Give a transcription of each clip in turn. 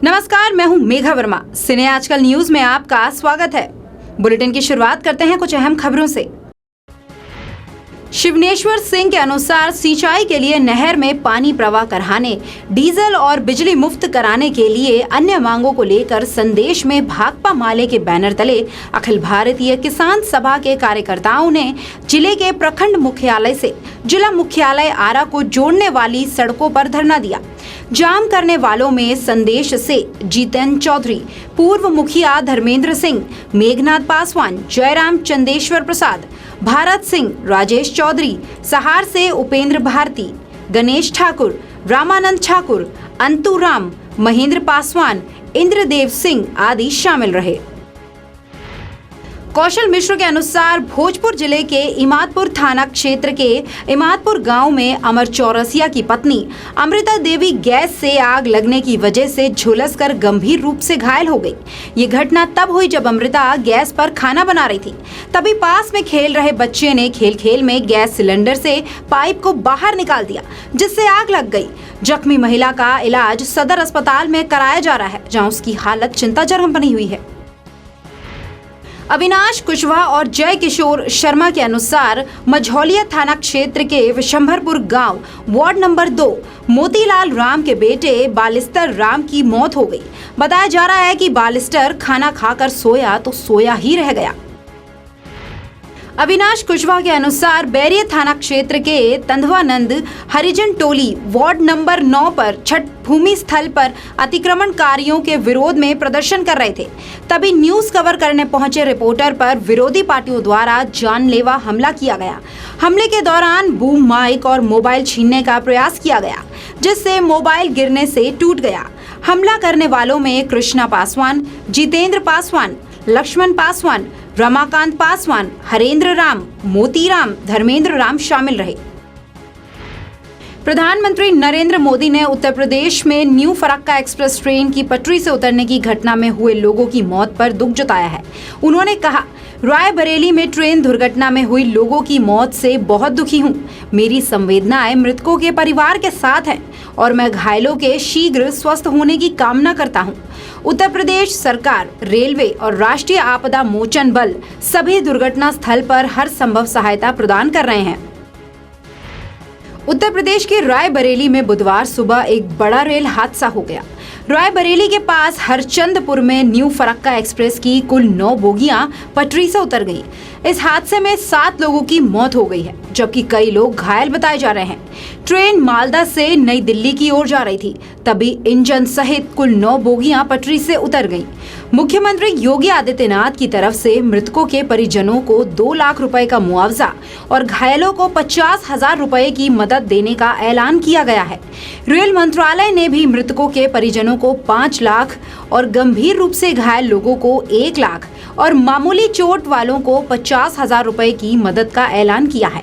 नमस्कार, मैं हूं मेघा वर्मा। सिने आजकल न्यूज में आपका स्वागत है। बुलेटिन की शुरुआत करते हैं कुछ अहम खबरों से। शिवनेश्वर सिंह के अनुसार सिंचाई के लिए नहर में पानी प्रवाह कराने, डीजल और बिजली मुफ्त कराने के लिए अन्य मांगों को लेकर संदेश में भाकपा माले के बैनर तले अखिल भारतीय किसान सभा के कार्यकर्ताओं ने जिले के प्रखंड मुख्यालय से जिला मुख्यालय आरा को जोड़ने वाली सड़कों पर धरना दिया। जाम करने वालों में संदेश से जितेंद्र चौधरी, पूर्व मुखिया धर्मेंद्र सिंह, मेघनाथ पासवान, जयराम चंदेश्वर प्रसाद, भारत सिंह, राजेश चौधरी, सहार से उपेंद्र भारती, गणेश ठाकुर, रामानंद ठाकुर, अंतु राम, महेंद्र पासवान, इंद्रदेव सिंह आदि शामिल रहे। कौशल मिश्र के अनुसार भोजपुर जिले के इमादपुर थाना क्षेत्र के इमादपुर गांव में अमर चौरसिया की पत्नी अमृता देवी गैस से आग लगने की वजह से झुलसकर गंभीर रूप से घायल हो गई। ये घटना तब हुई जब अमृता गैस पर खाना बना रही थी। तभी पास में खेल रहे बच्चे ने खेल में गैस सिलेंडर से पाइप को बाहर निकाल दिया, जिससे आग लग गई। जख्मी महिला का इलाज सदर अस्पताल में कराया जा रहा है, जहाँ उसकी हालत चिंताजनक बनी हुई है। अविनाश कुशवाहा और जय किशोर शर्मा के अनुसार मझौलिया थाना क्षेत्र के विशंभरपुर गांव वार्ड नंबर 2 मोतीलाल राम के बेटे बालिस्टर राम की मौत हो गई। बताया जा रहा है कि बालिस्टर खाना खाकर सोया तो सोया ही रह गया। अविनाश कुशवाहा के अनुसार बैरिया थाना क्षेत्र के तंधवानंद हरिजन टोली वार्ड नंबर 9 पर छठ भूमि स्थल पर अतिक्रमणकारियों के विरोध में प्रदर्शन कर रहे थे। तभी न्यूज कवर करने पहुंचे रिपोर्टर पर विरोधी पार्टियों द्वारा जानलेवा हमला किया गया। हमले के दौरान बूम माइक और मोबाइल छीनने का प्रयास किया गया, जिससे मोबाइल गिरने से टूट गया। हमला करने वालों में कृष्णा पासवान, जितेंद्र पासवान, लक्ष्मण पासवान, रमाकांत पासवान, हरेंद्र राम, मोतीराम, धर्मेंद्र राम शामिल रहे। प्रधानमंत्री नरेंद्र मोदी ने उत्तर प्रदेश में न्यू फरक्का एक्सप्रेस ट्रेन की पटरी से उतरने की घटना में हुए लोगों की मौत पर दुख जताया है। उन्होंने कहा, रायबरेली में ट्रेन दुर्घटना में हुई लोगों की मौत से बहुत दुखी हूं। मेरी संवेदनाएं मृतकों के परिवार के साथ हैं और मैं घायलों के शीघ्र स्वस्थ होने की कामना करता हूं। उत्तर प्रदेश सरकार, रेलवे और राष्ट्रीय आपदा मोचन बल सभी दुर्घटना स्थल पर हर संभव सहायता प्रदान कर रहे हैं। उत्तर प्रदेश के रायबरेली में बुधवार सुबह एक बड़ा रेल हादसा हो गया। रायबरेली के पास हरचंदपुर में न्यू फरक्का एक्सप्रेस की कुल 9 बोगियां पटरी से उतर गईं। इस हादसे में 7 लोगों की मौत हो गई है, जबकि कई लोग घायल बताए जा रहे हैं। ट्रेन मालदा से नई दिल्ली की ओर जा रही थी, तभी इंजन सहित कुल 9 बोगियां पटरी से उतर गईं। मुख्यमंत्री योगी आदित्यनाथ की तरफ से मृतकों के परिजनों को 2 लाख रुपए का मुआवजा और घायलों को 50,000 रुपए की मदद देने का ऐलान किया गया है। रेल मंत्रालय ने भी मृतकों के परिजनों को 5 लाख और गंभीर रूप से घायल लोगों को 1 लाख और मामूली चोट वालों को 50,000 रुपए की मदद का ऐलान किया है।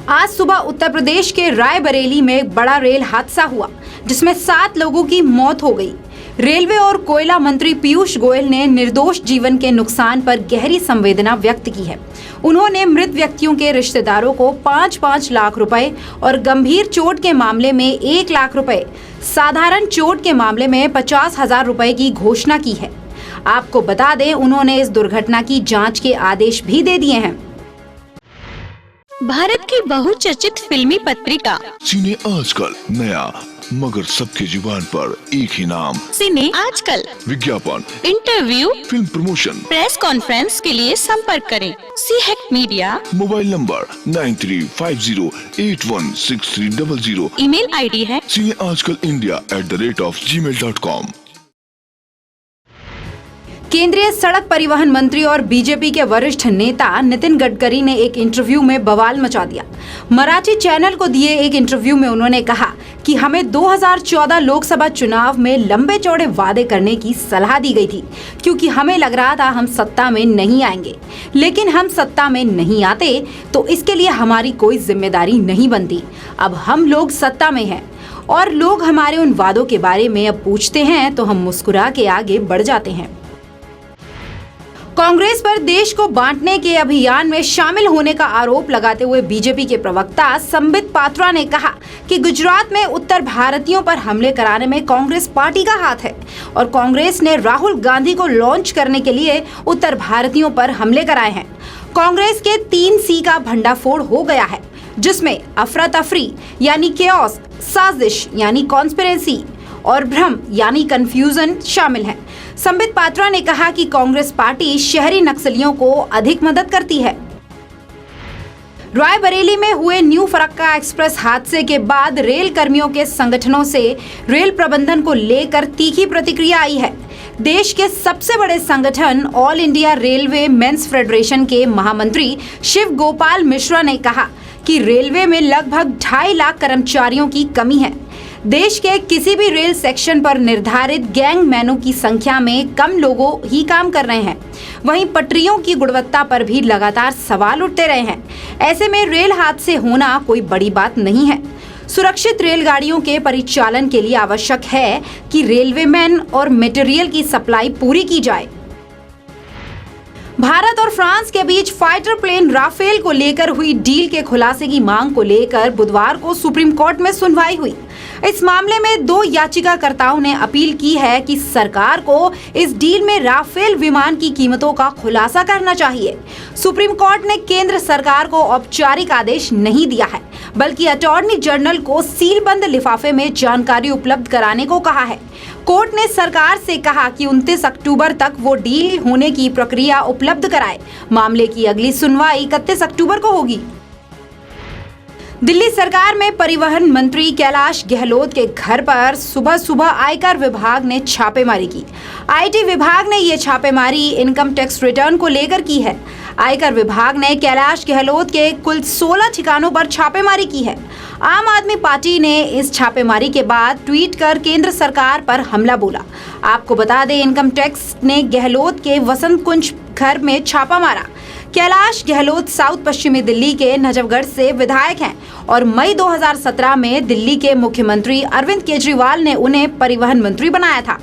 आज सुबह उत्तर प्रदेश के रायबरेली में एक बड़ा रेल हादसा हुआ, जिसमें 7 लोगों की मौत हो गई। रेलवे और कोयला मंत्री पीयूष गोयल ने निर्दोष जीवन के नुकसान पर गहरी संवेदना व्यक्त की है। उन्होंने मृत व्यक्तियों के रिश्तेदारों को 5-5 लाख रुपए और गंभीर चोट के मामले में 1 लाख रुपए, साधारण चोट के मामले में 50,000 रुपए की घोषणा की है। आपको बता दें, उन्होंने इस दुर्घटना की जांच के आदेश भी दे दिए हैं। भारत की बहुचर्चित फिल्मी पत्रिका सिने आजकल नया मगर सबके जुबान पर एक ही नाम, सिने आजकल। विज्ञापन, interview, film promotion, press conference के लिए संपर्क करें CHEC media. Mobile number 9350816300। Email ID है cineajkalindia@gmail.com। केंद्रीय सड़क परिवहन मंत्री और बीजेपी के वरिष्ठ नेता नितिन गडकरी ने एक इंटरव्यू में बवाल मचा दिया। मराठी चैनल को दिए एक इंटरव्यू में उन्होंने कहा कि हमें 2014 लोकसभा चुनाव में लंबे चौड़े वादे करने की सलाह दी गई थी, क्योंकि हमें लग रहा था हम सत्ता में नहीं आएंगे। लेकिन हम सत्ता में नहीं आते तो इसके लिए हमारी कोई जिम्मेदारी नहीं बनती। अब हम लोग सत्ता में हैं और लोग हमारे उन वादों के बारे में अब पूछते हैं तो हम मुस्कुरा के आगे बढ़ जाते हैं। कांग्रेस पर देश को बांटने के अभियान में शामिल होने का आरोप लगाते हुए बीजेपी के प्रवक्ता संबित पात्रा ने कहा कि गुजरात में उत्तर भारतीयों पर हमले कराने में कांग्रेस पार्टी का हाथ है और कांग्रेस ने राहुल गांधी को लॉन्च करने के लिए उत्तर भारतीयों पर हमले कराए हैं। कांग्रेस के 3C का भंडाफोड़ हो गया है, जिसमें अफरा तफरी यानी केओस, साजिश यानी कॉन्स्पिरेसी और भ्रम यानी कंफ्यूजन शामिल है। संबित पात्रा ने कहा कि कांग्रेस पार्टी शहरी नक्सलियों को अधिक मदद करती है। रायबरेली में हुए न्यू फरक्का एक्सप्रेस हादसे के बाद रेल कर्मियों के संगठनों से रेल प्रबंधन को लेकर तीखी प्रतिक्रिया आई है। देश के सबसे बड़े संगठन All India Railwaymen's Federation के महामंत्री शिव गोपाल मिश्रा ने कहा कि रेलवे में लगभग 2.5 लाख कर्मचारियों की कमी है। देश के किसी भी रेल सेक्शन पर निर्धारित गैंगमैनों की संख्या में कम लोगों ही काम कर रहे हैं। वहीं पटरियों की गुणवत्ता पर भी लगातार सवाल उठते रहे हैं। ऐसे में रेल हादसे होना कोई बड़ी बात नहीं है। सुरक्षित रेलगाड़ियों के परिचालन के लिए आवश्यक है कि रेलवेमैन और मटेरियल की सप्लाई पूरी की जाए। भारत और फ्रांस के बीच फाइटर प्लेन राफेल को लेकर हुई डील के खुलासे की मांग को लेकर बुधवार को सुप्रीम कोर्ट में सुनवाई हुई। इस मामले में 2 याचिकाकर्ताओं ने अपील की है कि सरकार को इस डील में राफेल विमान की कीमतों का खुलासा करना चाहिए। सुप्रीम कोर्ट ने केंद्र सरकार को औपचारिक आदेश नहीं दिया है, बल्कि अटॉर्नी जनरल को सीलबंद लिफाफे में जानकारी उपलब्ध कराने को कहा है। कोर्ट ने सरकार से कहा कि 29 अक्टूबर तक वो डील होने की प्रक्रिया उपलब्ध कराए। मामले की अगली सुनवाई 31 अक्टूबर को होगी। दिल्ली सरकार में परिवहन मंत्री कैलाश गहलोत के घर पर सुबह सुबह आयकर विभाग ने छापेमारी की। आईटी विभाग ने ये छापेमारी इनकम टैक्स रिटर्न को लेकर की है। आयकर विभाग ने कैलाश गहलोत के कुल 16 ठिकानों पर छापेमारी की है। आम आदमी पार्टी ने इस छापेमारी के बाद ट्वीट कर केंद्र सरकार पर हमला बोला। आपको बता दें, इनकम टैक्स ने गहलोत के वसंत कुंज घर में छापा मारा। कैलाश गहलोत साउथ पश्चिमी दिल्ली के नजफगढ़ से विधायक हैं और मई 2017 में दिल्ली के मुख्यमंत्री अरविंद केजरीवाल ने उन्हें परिवहन मंत्री बनाया था।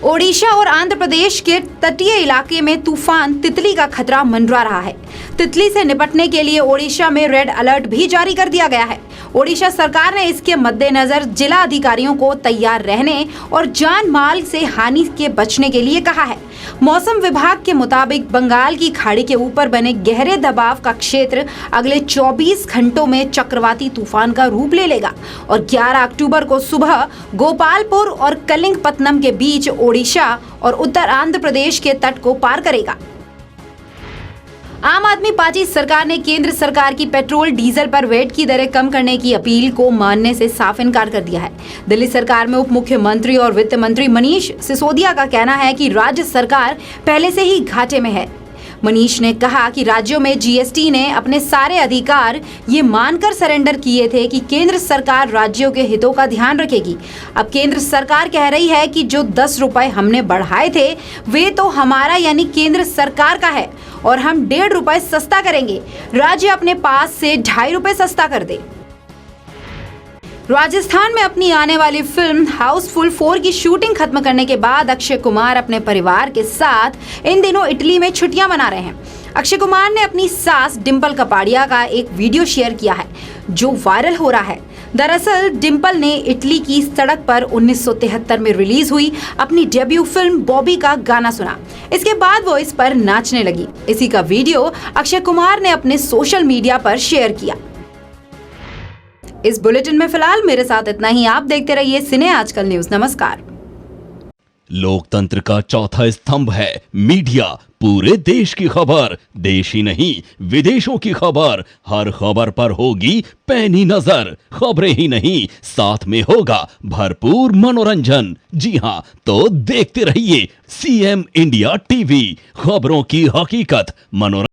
ओडिशा और आंध्र प्रदेश के तटीय इलाके में तूफान तितली का खतरा मंडरा रहा है। तितली से निपटने के लिए ओडिशा में रेड अलर्ट भी जारी कर दिया गया है। ओडिशा सरकार ने इसके मद्देनजर जिला अधिकारियों को तैयार रहने और जान माल से हानि के बचने के लिए कहा है। मौसम विभाग के मुताबिक बंगाल की खाड़ी के ऊपर बने गहरे दबाव का क्षेत्र अगले 24 घंटों में चक्रवाती तूफान का रूप ले लेगा और 11 अक्टूबर को सुबह गोपालपुर और कलिंगपत्तनम के बीच ओडिशा और उत्तर आंध्र प्रदेश के तट को पार करेगा। आम आदमी पार्टी सरकार ने केंद्र सरकार की पेट्रोल डीजल पर वैट की दरें कम करने की अपील को मानने से साफ इनकार कर दिया है। दिल्ली सरकार में उप मुख्यमंत्री और वित्त मंत्री मनीष सिसोदिया का कहना है कि राज्य सरकार पहले से ही घाटे में है। मनीष ने कहा कि राज्यों में जीएसटी ने अपने सारे अधिकार ये मानकर सरेंडर किए थे कि केंद्र सरकार राज्यों के हितों का ध्यान रखेगी। अब केंद्र सरकार कह रही है कि जो 10 रुपए हमने बढ़ाए थे वे तो हमारा यानी केंद्र सरकार का है और हम 1.5 रुपए सस्ता करेंगे। राज्य अपने पास से 2.5 रुपए सस्ता कर दे। राजस्थान में अपनी आने वाली फिल्म हाउसफुल 4 की शूटिंग खत्म करने के बाद अक्षय कुमार अपने परिवार के साथ इन दिनों इटली में छुट्टियां मना रहे हैं। अक्षय कुमार ने अपनी सास डिंपल कपाड़िया का एक वीडियो शेयर किया है जो वायरल हो रहा है। दरअसल डिंपल ने इटली की सड़क पर 1973 में रिलीज हुई अपनी डेब्यू फिल्म बॉबी का गाना सुना। इसके बाद वो इस पर नाचने लगी। इसी का वीडियो अक्षय कुमार ने अपने सोशल मीडिया पर शेयर किया। इस बुलेटिन में फिलहाल मेरे साथ इतना ही। आप देखते रहिए सिने आजकल न्यूज। नमस्कार। लोकतंत्र का चौथा स्तंभ है मीडिया। पूरे देश की खबर, देश ही नहीं विदेशों की खबर, हर खबर पर होगी पैनी नजर। खबरें ही नहीं, साथ में होगा भरपूर मनोरंजन। जी हां, तो देखते रहिए सीएम इंडिया टीवी। खबरों की हकीकत, मनोरंजन।